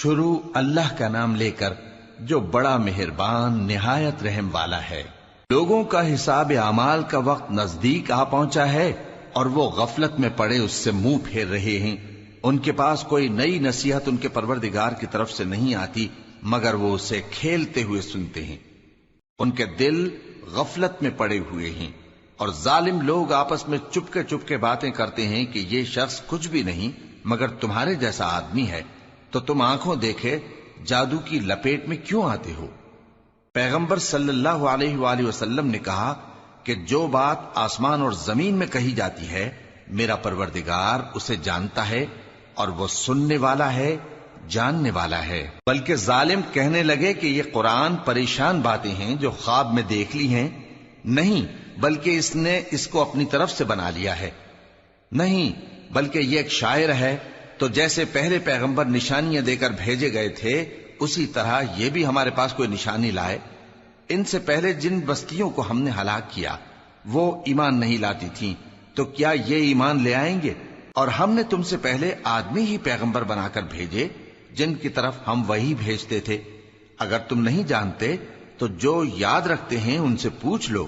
شروع اللہ کا نام لے کر جو بڑا مہربان نہایت رحم والا ہے۔ لوگوں کا حساب اعمال کا وقت نزدیک آ پہنچا ہے اور وہ غفلت میں پڑے اس سے منہ پھیر رہے ہیں۔ ان کے پاس کوئی نئی نصیحت ان کے پروردگار کی طرف سے نہیں آتی مگر وہ اسے کھیلتے ہوئے سنتے ہیں۔ ان کے دل غفلت میں پڑے ہوئے ہیں اور ظالم لوگ آپس میں چپکے باتیں کرتے ہیں کہ یہ شخص کچھ بھی نہیں مگر تمہارے جیسا آدمی ہے، تو تم آنکھوں دیکھے جادو کی لپیٹ میں کیوں آتے ہو؟ پیغمبر صلی اللہ علیہ وآلہ وسلم نے کہا کہ جو بات آسمان اور زمین میں کہی جاتی ہے میرا پروردگار اسے جانتا ہے اور وہ سننے والا ہے، جاننے والا ہے۔ بلکہ ظالم کہنے لگے کہ یہ قرآن پریشان باتیں ہیں جو خواب میں دیکھ لی ہیں، نہیں بلکہ اس نے اس کو اپنی طرف سے بنا لیا ہے، نہیں بلکہ یہ ایک شاعر ہے۔ تو جیسے پہلے پیغمبر نشانیاں دے کر بھیجے گئے تھے اسی طرح یہ بھی ہمارے پاس کوئی نشانی لائے۔ ان سے پہلے جن بستیوں کو ہم نے ہلاک کیا وہ ایمان نہیں لاتی تھیں، تو کیا یہ ایمان لے آئیں گے؟ اور ہم نے تم سے پہلے آدمی ہی پیغمبر بنا کر بھیجے جن کی طرف ہم وہی بھیجتے تھے۔ اگر تم نہیں جانتے تو جو یاد رکھتے ہیں ان سے پوچھ لو۔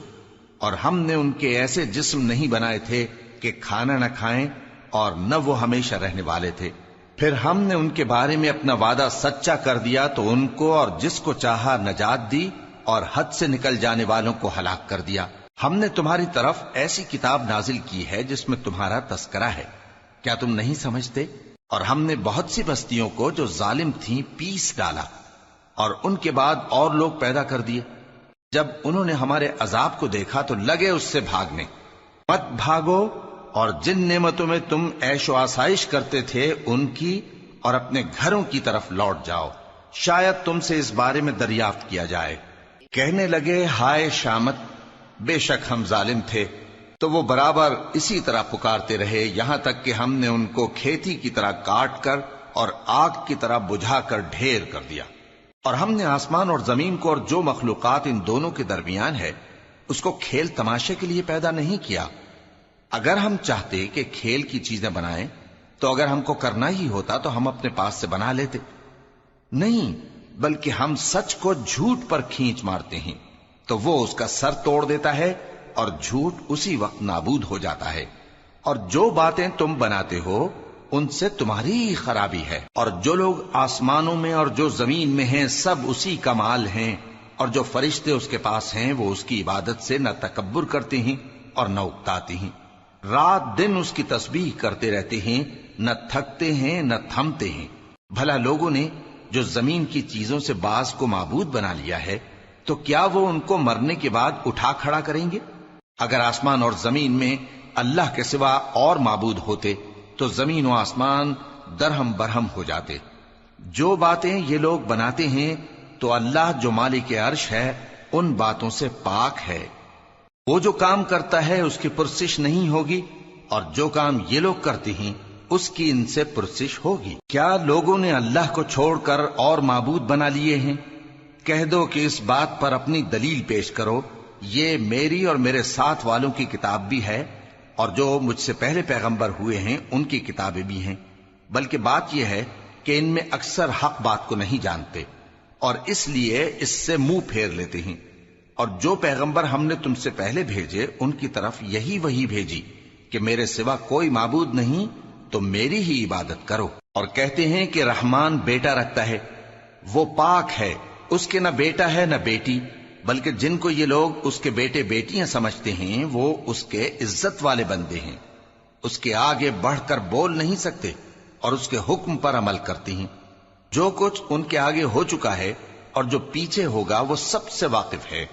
اور ہم نے ان کے ایسے جسم نہیں بنائے تھے کہ کھانا نہ کھائیں اور نہ وہ ہمیشہ رہنے والے تھے۔ پھر ہم نے ان کے بارے میں اپنا وعدہ سچا کر دیا تو ان کو اور جس کو چاہا نجات دی اور حد سے نکل جانے والوں کو ہلاک کر دیا۔ ہم نے تمہاری طرف ایسی کتاب نازل کی ہے جس میں تمہارا تذکرہ ہے، کیا تم نہیں سمجھتے؟ اور ہم نے بہت سی بستیوں کو جو ظالم تھیں پیس ڈالا اور ان کے بعد اور لوگ پیدا کر دیے۔ جب انہوں نے ہمارے عذاب کو دیکھا تو لگے اس سے بھاگنے۔ مت بھاگو اور جن نعمتوں میں تم عیش و آسائش کرتے تھے ان کی اور اپنے گھروں کی طرف لوٹ جاؤ، شاید تم سے اس بارے میں دریافت کیا جائے۔ کہنے لگے ہائے شامت، بے شک ہم ظالم تھے۔ تو وہ برابر اسی طرح پکارتے رہے یہاں تک کہ ہم نے ان کو کھیتی کی طرح کاٹ کر اور آگ کی طرح بجھا کر ڈھیر کر دیا۔ اور ہم نے آسمان اور زمین کو اور جو مخلوقات ان دونوں کے درمیان ہے اس کو کھیل تماشے کے لیے پیدا نہیں کیا۔ اگر ہم چاہتے کہ کھیل کی چیزیں بنائیں تو اگر ہم کو کرنا ہی ہوتا تو ہم اپنے پاس سے بنا لیتے، نہیں بلکہ ہم سچ کو جھوٹ پر کھینچ مارتے ہیں تو وہ اس کا سر توڑ دیتا ہے اور جھوٹ اسی وقت نابود ہو جاتا ہے۔ اور جو باتیں تم بناتے ہو ان سے تمہاری ہی خرابی ہے۔ اور جو لوگ آسمانوں میں اور جو زمین میں ہیں سب اسی کا مال ہیں، اور جو فرشتے اس کے پاس ہیں وہ اس کی عبادت سے نہ تکبر کرتے ہیں اور نہ اکتاتے ہیں، رات دن اس کی تسبیح کرتے رہتے ہیں، نہ تھکتے ہیں نہ تھمتے ہیں۔ بھلا لوگوں نے جو زمین کی چیزوں سے بعض کو معبود بنا لیا ہے تو کیا وہ ان کو مرنے کے بعد اٹھا کھڑا کریں گے؟ اگر آسمان اور زمین میں اللہ کے سوا اور معبود ہوتے تو زمین و آسمان درہم برہم ہو جاتے۔ جو باتیں یہ لوگ بناتے ہیں تو اللہ جو مالک عرش ہے ان باتوں سے پاک ہے۔ وہ جو کام کرتا ہے اس کی پرسش نہیں ہوگی، اور جو کام یہ لوگ کرتے ہیں اس کی ان سے پرسش ہوگی۔ کیا لوگوں نے اللہ کو چھوڑ کر اور معبود بنا لیے ہیں؟ کہہ دو کہ اس بات پر اپنی دلیل پیش کرو، یہ میری اور میرے ساتھ والوں کی کتاب بھی ہے اور جو مجھ سے پہلے پیغمبر ہوئے ہیں ان کی کتابیں بھی ہیں۔ بلکہ بات یہ ہے کہ ان میں اکثر حق بات کو نہیں جانتے اور اس لیے اس سے منہ پھیر لیتے ہیں۔ اور جو پیغمبر ہم نے تم سے پہلے بھیجے ان کی طرف یہی وحی بھیجی کہ میرے سوا کوئی معبود نہیں تو میری ہی عبادت کرو۔ اور کہتے ہیں کہ رحمان بیٹا رکھتا ہے، وہ پاک ہے، اس کے نہ بیٹا ہے نہ بیٹی، بلکہ جن کو یہ لوگ اس کے بیٹے بیٹیاں سمجھتے ہیں وہ اس کے عزت والے بندے ہیں، اس کے آگے بڑھ کر بول نہیں سکتے اور اس کے حکم پر عمل کرتے ہیں۔ جو کچھ ان کے آگے ہو چکا ہے اور جو پیچھے ہوگا وہ سب سے واقف ہے،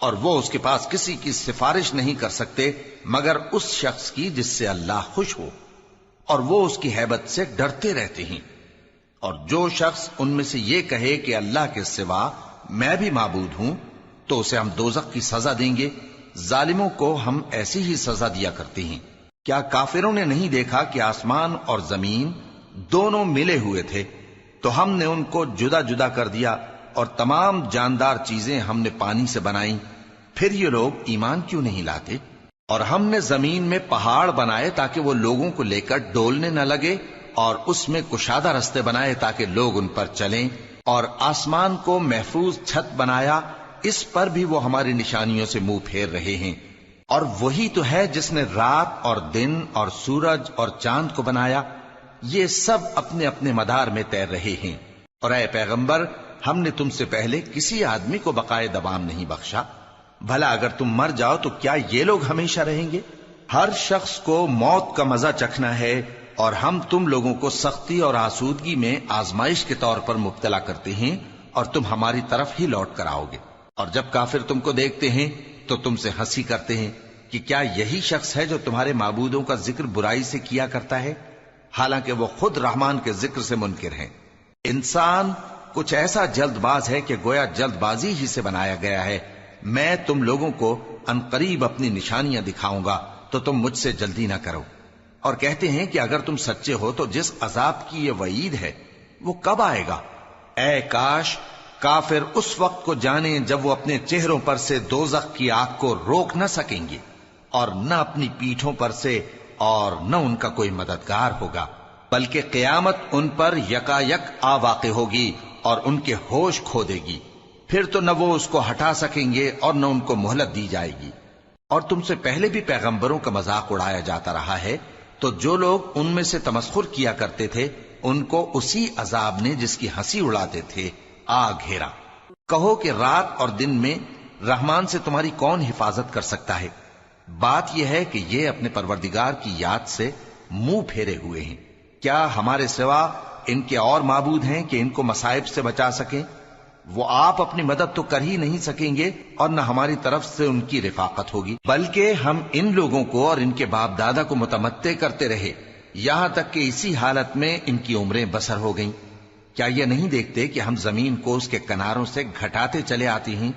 اور وہ اس کے پاس کسی کی سفارش نہیں کر سکتے مگر اس شخص کی جس سے اللہ خوش ہو، اور وہ اس کی ہیبت سے ڈرتے رہتے ہیں۔ اور جو شخص ان میں سے یہ کہے کہ اللہ کے سوا میں بھی معبود ہوں تو اسے ہم دوزخ کی سزا دیں گے، ظالموں کو ہم ایسی ہی سزا دیا کرتے ہیں۔ کیا کافروں نے نہیں دیکھا کہ آسمان اور زمین دونوں ملے ہوئے تھے تو ہم نے ان کو جدا جدا کر دیا اور تمام جاندار چیزیں ہم نے پانی سے بنائیں، پھر یہ لوگ ایمان کیوں نہیں لاتے؟ اور ہم نے زمین میں پہاڑ بنائے تاکہ وہ لوگوں کو لے کر ڈولنے نہ لگے اور اس میں کشادہ رستے بنائے تاکہ لوگ ان پر چلیں، اور آسمان کو محفوظ چھت بنایا، اس پر بھی وہ ہماری نشانیوں سے منہ پھیر رہے ہیں۔ اور وہی تو ہے جس نے رات اور دن اور سورج اور چاند کو بنایا، یہ سب اپنے اپنے مدار میں تیر رہے ہیں۔ اور اے پیغمبر، ہم نے تم سے پہلے کسی آدمی کو بقائے دوام نہیں بخشا، بھلا اگر تم مر جاؤ تو کیا یہ لوگ ہمیشہ رہیں گے؟ ہر شخص کو موت کا مزہ چکھنا ہے، اور ہم تم لوگوں کو سختی اور آسودگی میں آزمائش کے طور پر مبتلا کرتے ہیں، اور تم ہماری طرف ہی لوٹ کر آؤ گے۔ اور جب کافر تم کو دیکھتے ہیں تو تم سے ہنسی کرتے ہیں کہ کیا یہی شخص ہے جو تمہارے معبودوں کا ذکر برائی سے کیا کرتا ہے، حالانکہ وہ خود رحمان کے ذکر سے منکر ہیں۔ انسان کچھ ایسا جلد باز ہے کہ گویا جلد بازی ہی سے بنایا گیا ہے۔ میں تم لوگوں کو عنقریب اپنی نشانیاں دکھاؤں گا تو تم مجھ سے جلدی نہ کرو۔ اور کہتے ہیں کہ اگر تم سچے ہو تو جس عذاب کی یہ وعید ہے وہ کب آئے گا؟ اے کاش کافر اس وقت کو جانیں جب وہ اپنے چہروں پر سے دوزخ کی آگ کو روک نہ سکیں گے، اور نہ اپنی پیٹھوں پر سے، اور نہ ان کا کوئی مددگار ہوگا، بلکہ قیامت ان پر یکا یک آ واقع ہوگی اور ان کے ہوش کھو دے گی، پھر تو نہ وہ اس کو ہٹا سکیں گے اور نہ ان کو مہلت دی جائے گی۔ اور تم سے پہلے بھی پیغمبروں کا مذاق اڑایا جاتا رہا ہے، تو جو لوگ ان میں سے تمسخر کیا کرتے تھے ان کو اسی عذاب نے جس کی ہنسی اڑاتے تھے آ گھیرا۔ کہو کہ رات اور دن میں رحمان سے تمہاری کون حفاظت کر سکتا ہے؟ بات یہ ہے کہ یہ اپنے پروردگار کی یاد سے منہ پھیرے ہوئے ہیں۔ کیا ہمارے سوا ان کے اور معبود ہیں کہ ان کو مصائب سے بچا سکیں؟ وہ آپ اپنی مدد تو کر ہی نہیں سکیں گے، اور نہ ہماری طرف سے ان کی رفاقت ہوگی، بلکہ ہم ان لوگوں کو اور ان کے باپ دادا کو متمتع کرتے رہے، یہاں تک کہ اسی حالت میں ان کی عمریں بسر ہو گئیں۔ کیا یہ نہیں دیکھتے کہ ہم زمین کو اس کے کناروں سے گھٹاتے چلے آتے ہیں؟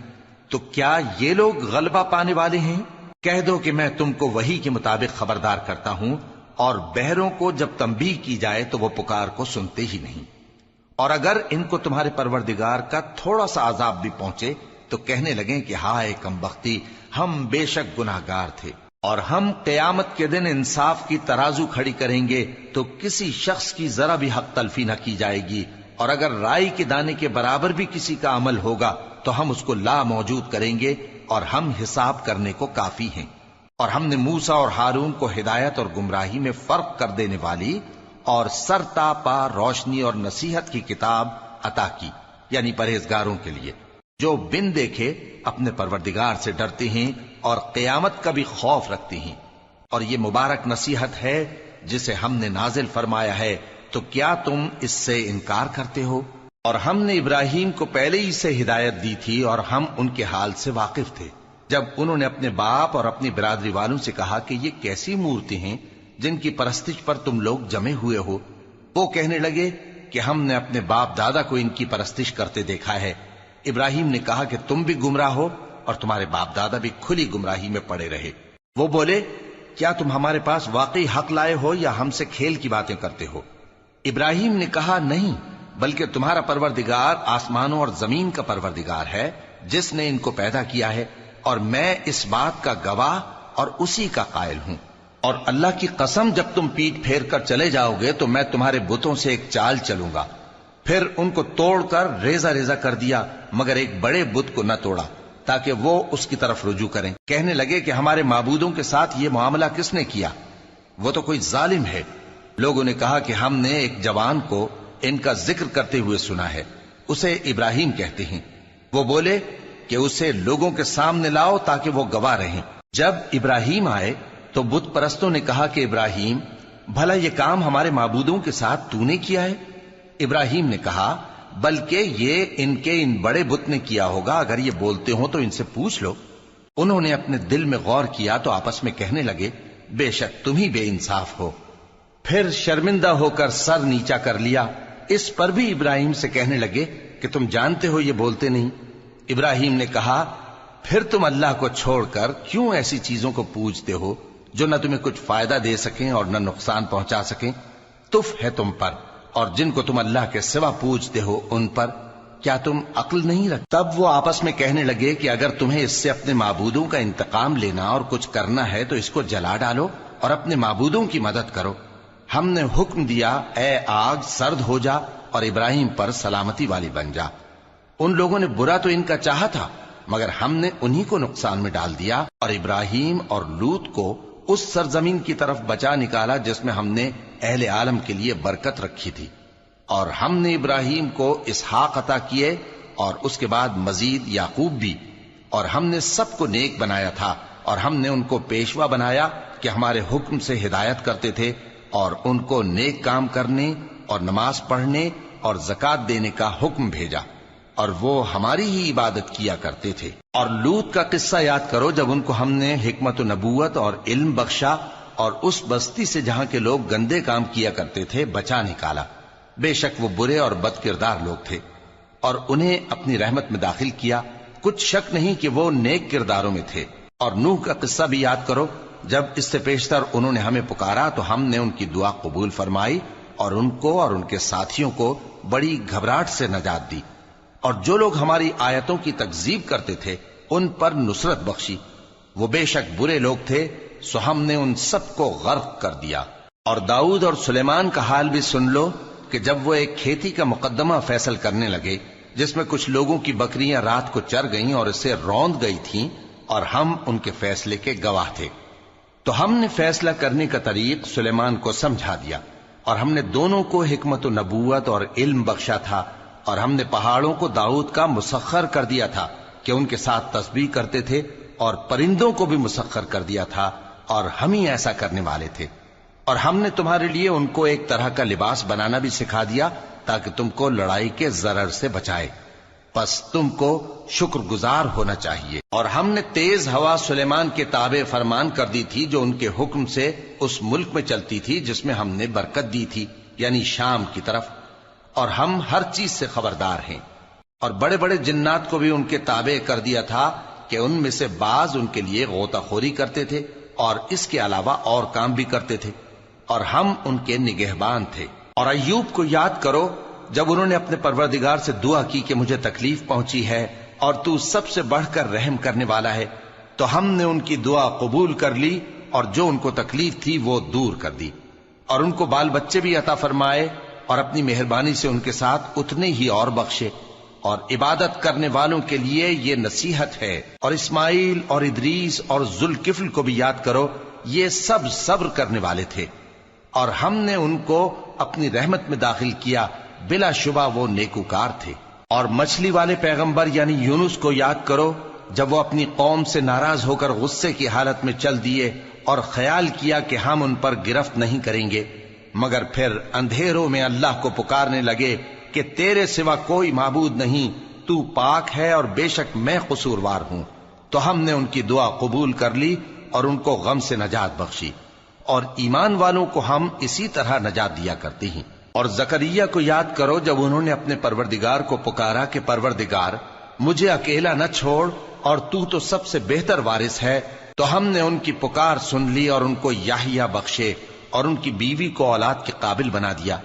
تو کیا یہ لوگ غلبہ پانے والے ہیں؟ کہہ دو کہ میں تم کو وحی کے مطابق خبردار کرتا ہوں، اور بہروں کو جب تنبیہ کی جائے تو وہ پکار کو سنتے ہی نہیں۔ اور اگر ان کو تمہارے پروردگار کا تھوڑا سا عذاب بھی پہنچے تو کہنے لگیں کہ ہائے کمبختی، ہم بے شک گناہگار تھے۔ اور ہم قیامت کے دن انصاف کی ترازو کھڑی کریں گے تو کسی شخص کی ذرا بھی حق تلفی نہ کی جائے گی، اور اگر رائی کے دانے کے برابر بھی کسی کا عمل ہوگا تو ہم اس کو لا موجود کریں گے، اور ہم حساب کرنے کو کافی ہیں۔ اور ہم نے موسیٰ اور ہارون کو ہدایت اور گمراہی میں فرق کر دینے والی اور سر تا پا روشنی اور نصیحت کی کتاب عطا کی، یعنی پرہیزگاروں کے لیے جو بن دیکھے اپنے پروردگار سے ڈرتے ہیں اور قیامت کا بھی خوف رکھتے ہیں۔ اور یہ مبارک نصیحت ہے جسے ہم نے نازل فرمایا ہے، تو کیا تم اس سے انکار کرتے ہو؟ اور ہم نے ابراہیم کو پہلے ہی سے ہدایت دی تھی، اور ہم ان کے حال سے واقف تھے۔ جب انہوں نے اپنے باپ اور اپنی برادری والوں سے کہا کہ یہ کیسی مورتی ہیں جن کی پرستش پر تم لوگ جمے ہوئے ہو، وہ کہنے لگے کہ ہم نے اپنے باپ دادا کو ان کی پرستش کرتے دیکھا ہے۔ ابراہیم نے کہا کہ تم بھی گمراہ ہو اور تمہارے باپ دادا بھی کھلی گمراہی میں پڑے رہے۔ وہ بولے کیا تم ہمارے پاس واقعی حق لائے ہو یا ہم سے کھیل کی باتیں کرتے ہو؟ ابراہیم نے کہا نہیں، بلکہ تمہارا پروردگار آسمانوں اور زمین کا پروردگار ہے جس نے ان کو پیدا کیا ہے، اور میں اس بات کا گواہ اور اسی کا قائل ہوں۔ اور اللہ کی قسم جب تم پیٹ پھیر کر چلے جاؤ گے تو میں تمہارے بتوں سے ایک چال چلوں گا۔ پھر ان کو توڑ کر ریزہ ریزہ کر دیا، مگر ایک بڑے بت کو نہ توڑا تاکہ وہ اس کی طرف رجوع کریں۔ کہنے لگے کہ ہمارے معبودوں کے ساتھ یہ معاملہ کس نے کیا؟ وہ تو کوئی ظالم ہے۔ لوگوں نے کہا کہ ہم نے ایک جوان کو ان کا ذکر کرتے ہوئے سنا ہے، اسے ابراہیم کہتے ہیں۔ وہ بولے کہ اسے لوگوں کے سامنے لاؤ تاکہ وہ گواہ رہیں۔ جب ابراہیم آئے تو بت پرستوں نے کہا کہ ابراہیم، بھلا یہ کام ہمارے معبودوں کے ساتھ تو نے کیا ہے؟ ابراہیم نے کہا بلکہ یہ ان بڑے بت نے کیا ہوگا، اگر یہ بولتے ہوں تو ان سے پوچھ لو۔ انہوں نے اپنے دل میں غور کیا تو آپس میں کہنے لگے بے شک تم ہی بے انصاف ہو۔ پھر شرمندہ ہو کر سر نیچا کر لیا۔ اس پر بھی ابراہیم سے کہنے لگے کہ تم جانتے ہو یہ بولتے نہیں۔ ابراہیم نے کہا پھر تم اللہ کو چھوڑ کر کیوں ایسی چیزوں کو پوجتے ہو جو نہ تمہیں کچھ فائدہ دے سکیں اور نہ نقصان پہنچا سکیں؟ تف ہے تم پر اور جن کو تم اللہ کے سوا پوجتے ہو ان پر، کیا تم عقل نہیں رکھتے؟ تب وہ آپس میں کہنے لگے کہ اگر تمہیں اس سے اپنے معبودوں کا انتقام لینا اور کچھ کرنا ہے تو اس کو جلا ڈالو اور اپنے معبودوں کی مدد کرو۔ ہم نے حکم دیا اے آگ سرد ہو جا اور ابراہیم پر سلامتی والی بن جا۔ ان لوگوں نے برا تو ان کا چاہا تھا، مگر ہم نے انہی کو نقصان میں ڈال دیا اور ابراہیم اور لوط کو اس سرزمین کی طرف بچا نکالا جس میں ہم نے اہل عالم کے لیے برکت رکھی تھی۔ اور ہم نے ابراہیم کو اسحاق عطا کیے اور اس کے بعد مزید یعقوب بھی، اور ہم نے سب کو نیک بنایا تھا، اور ہم نے ان کو پیشوا بنایا کہ ہمارے حکم سے ہدایت کرتے تھے، اور ان کو نیک کام کرنے اور نماز پڑھنے اور زکوٰۃ دینے کا حکم بھیجا، اور وہ ہماری ہی عبادت کیا کرتے تھے۔ اور لوط کا قصہ یاد کرو جب ان کو ہم نے حکمت و نبوت اور علم بخشا اور اس بستی سے جہاں کے لوگ گندے کام کیا کرتے تھے بچا نکالا۔ بے شک وہ برے اور بد کردار لوگ تھے، اور انہیں اپنی رحمت میں داخل کیا، کچھ شک نہیں کہ وہ نیک کرداروں میں تھے۔ اور نوح کا قصہ بھی یاد کرو، جب اس سے پیشتر انہوں نے ہمیں پکارا تو ہم نے ان کی دعا قبول فرمائی اور ان کو اور ان کے ساتھیوں کو بڑی گھبراہٹ سے نجات دی، اور جو لوگ ہماری آیتوں کی تکذیب کرتے تھے ان پر نصرت بخشی۔ وہ بے شک برے لوگ تھے، سو ہم نے ان سب کو غرق کر دیا۔ اور داؤد اور سلیمان کا حال بھی سن لو کہ جب وہ ایک کھیتی کا مقدمہ فیصل کرنے لگے جس میں کچھ لوگوں کی بکریاں رات کو چر گئیں اور اسے روند گئی تھیں، اور ہم ان کے فیصلے کے گواہ تھے، تو ہم نے فیصلہ کرنے کا طریق سلیمان کو سمجھا دیا، اور ہم نے دونوں کو حکمت و نبوت اور علم بخشا تھا، اور ہم نے پہاڑوں کو داؤد کا مسخر کر دیا تھا کہ ان کے ساتھ تسبیح کرتے تھے، اور پرندوں کو بھی مسخر کر دیا تھا، اور ہم ہی ایسا کرنے والے تھے۔ اور ہم نے تمہارے لیے ان کو ایک طرح کا لباس بنانا بھی سکھا دیا تاکہ تم کو لڑائی کے ضرر سے بچائے، پس تم کو شکر گزار ہونا چاہیے۔ اور ہم نے تیز ہوا سلیمان کے تابع فرمان کر دی تھی جو ان کے حکم سے اس ملک میں چلتی تھی جس میں ہم نے برکت دی تھی، یعنی شام کی طرف، اور ہم ہر چیز سے خبردار ہیں۔ اور بڑے بڑے جنات کو بھی ان کے تابع کر دیا تھا کہ ان میں سے بعض ان کے لیے غوطہ خوری کرتے تھے اور اس کے علاوہ اور کام بھی کرتے تھے، اور ہم ان کے نگہبان تھے۔ اور ایوب کو یاد کرو جب انہوں نے اپنے پروردگار سے دعا کی کہ مجھے تکلیف پہنچی ہے اور تو سب سے بڑھ کر رحم کرنے والا ہے، تو ہم نے ان کی دعا قبول کر لی اور جو ان کو تکلیف تھی وہ دور کر دی، اور ان کو بال بچے بھی عطا فرمائے، اور اپنی مہربانی سے ان کے ساتھ اتنے ہی اور بخشے۔ اور عبادت کرنے والوں کے لیے یہ نصیحت ہے۔ اور اسماعیل اور ادریس اور ذوالکفل کو بھی یاد کرو، یہ سب صبر کرنے والے تھے، اور ہم نے ان کو اپنی رحمت میں داخل کیا، بلا شبہ وہ نیکوکار تھے۔ اور مچھلی والے پیغمبر یعنی یونس کو یاد کرو جب وہ اپنی قوم سے ناراض ہو کر غصے کی حالت میں چل دیے اور خیال کیا کہ ہم ان پر گرفت نہیں کریں گے، مگر پھر اندھیروں میں اللہ کو پکارنے لگے کہ تیرے سوا کوئی معبود نہیں، تو پاک ہے اور بے شک میں قصوروار ہوں، تو ہم نے ان کی دعا قبول کر لی اور ان کو غم سے نجات بخشی، اور ایمان والوں کو ہم اسی طرح نجات دیا کرتے ہیں۔ اور زکریا کو یاد کرو جب انہوں نے اپنے پروردگار کو پکارا کہ پروردگار مجھے اکیلا نہ چھوڑ اور تو سب سے بہتر وارث ہے، تو ہم نے ان کی پکار سن لی اور ان کو یحییٰ بخشے اور ان کی بیوی کو اولاد کے قابل بنا دیا۔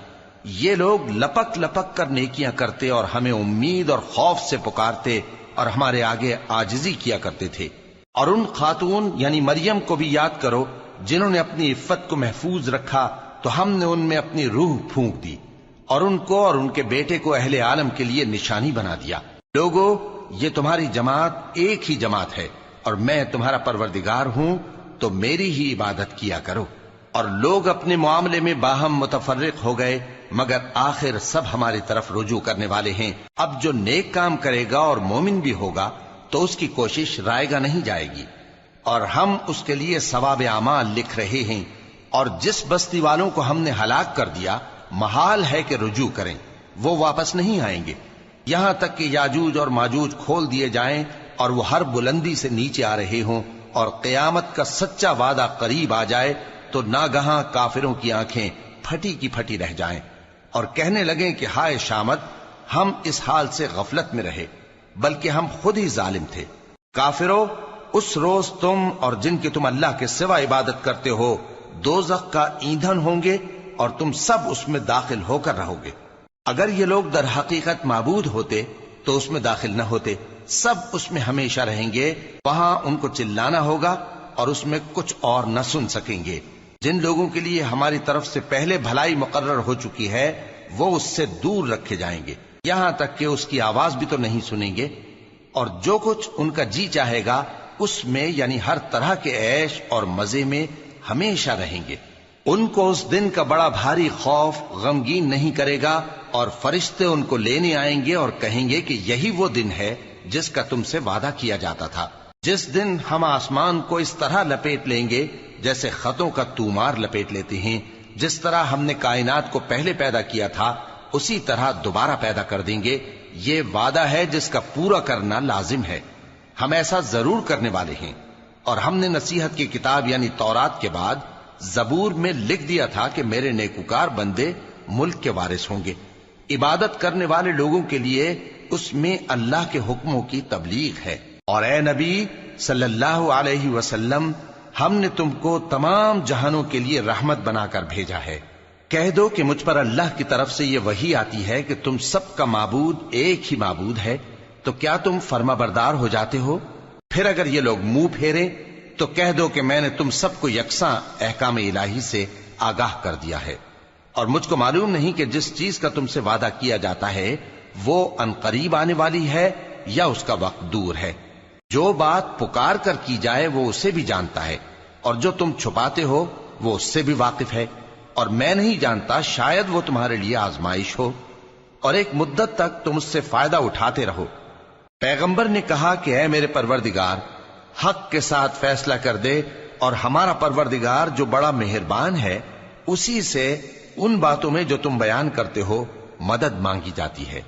یہ لوگ لپک لپک کر نیکیاں کرتے اور ہمیں امید اور خوف سے پکارتے اور ہمارے آگے عاجزی کیا کرتے تھے۔ اور ان خاتون یعنی مریم کو بھی یاد کرو جنہوں نے اپنی عفت کو محفوظ رکھا، تو ہم نے ان میں اپنی روح پھونک دی اور ان کو اور ان کے بیٹے کو اہل عالم کے لیے نشانی بنا دیا۔ لوگو، یہ تمہاری جماعت ایک ہی جماعت ہے اور میں تمہارا پروردگار ہوں، تو میری ہی عبادت کیا کرو۔ اور لوگ اپنے معاملے میں باہم متفرق ہو گئے، مگر آخر سب ہماری طرف رجوع کرنے والے ہیں۔ اب جو نیک کام کرے گا اور مومن بھی ہوگا تو اس کی کوشش رائے گا نہیں جائے گی، اور ہم اس کے لیے ثواب اعمال لکھ رہے ہیں۔ اور جس بستی والوں کو ہم نے ہلاک کر دیا محال ہے کہ رجوع کریں، وہ واپس نہیں آئیں گے، یہاں تک کہ یاجوج اور ماجوج کھول دیے جائیں اور وہ ہر بلندی سے نیچے آ رہے ہوں، اور قیامت کا سچا وعدہ قریب آ جائے تو ناگہاں کافروں کی آنکھیں پھٹی کی پھٹی رہ جائیں اور کہنے لگیں کہ ہائے شامت، ہم اس حال سے غفلت میں رہے، بلکہ ہم خود ہی ظالم تھے۔ کافروں، اس روز تم اور جن کی تم اللہ کے سوا عبادت کرتے ہو دوزخ کا ایندھن ہوں گے اور تم سب اس میں داخل ہو کر رہو گے۔ اگر یہ لوگ در حقیقت معبود ہوتے تو اس میں داخل نہ ہوتے، سب اس میں ہمیشہ رہیں گے، وہاں ان کو چلانا ہوگا اور اس میں کچھ اور نہ سن سکیں گے۔ جن لوگوں کے لیے ہماری طرف سے پہلے بھلائی مقرر ہو چکی ہے وہ اس سے دور رکھے جائیں گے، یہاں تک کہ اس کی آواز بھی تو نہیں سنیں گے، اور جو کچھ ان کا جی چاہے گا اس میں یعنی ہر طرح کے عیش اور مزے میں ہمیشہ رہیں گے۔ ان کو اس دن کا بڑا بھاری خوف غمگین نہیں کرے گا، اور فرشتے ان کو لینے آئیں گے اور کہیں گے کہ یہی وہ دن ہے جس کا تم سے وعدہ کیا جاتا تھا، جس دن ہم آسمان کو اس طرح لپیٹ لیں گے جیسے خطوں کا تومار لپیٹ لیتے ہیں، جس طرح ہم نے کائنات کو پہلے پیدا کیا تھا اسی طرح دوبارہ پیدا کر دیں گے۔ یہ وعدہ ہے جس کا پورا کرنا لازم ہے، ہم ایسا ضرور کرنے والے ہیں۔ اور ہم نے نصیحت کی کتاب یعنی تورات کے بعد زبور میں لکھ دیا تھا کہ میرے نیکوکار بندے ملک کے وارث ہوں گے۔ عبادت کرنے والے لوگوں کے لیے اس میں اللہ کے حکموں کی تبلیغ ہے۔ اور اے نبی صلی اللہ علیہ وسلم، ہم نے تم کو تمام جہانوں کے لیے رحمت بنا کر بھیجا ہے۔ کہہ دو کہ مجھ پر اللہ کی طرف سے یہ وحی آتی ہے کہ تم سب کا معبود ایک ہی معبود ہے، تو کیا تم فرما بردار ہو جاتے ہو؟ پھر اگر یہ لوگ منہ پھیرے تو کہہ دو کہ میں نے تم سب کو یکساں احکام الہی سے آگاہ کر دیا ہے، اور مجھ کو معلوم نہیں کہ جس چیز کا تم سے وعدہ کیا جاتا ہے وہ عنقریب آنے والی ہے یا اس کا وقت دور ہے۔ جو بات پکار کر کی جائے وہ اسے بھی جانتا ہے، اور جو تم چھپاتے ہو وہ اس سے بھی واقف ہے، اور میں نہیں جانتا شاید وہ تمہارے لیے آزمائش ہو، اور ایک مدت تک تم اس سے فائدہ اٹھاتے رہو۔ پیغمبر نے کہا کہ اے میرے پروردگار، حق کے ساتھ فیصلہ کر دے، اور ہمارا پروردگار جو بڑا مہربان ہے اسی سے ان باتوں میں جو تم بیان کرتے ہو مدد مانگی جاتی ہے۔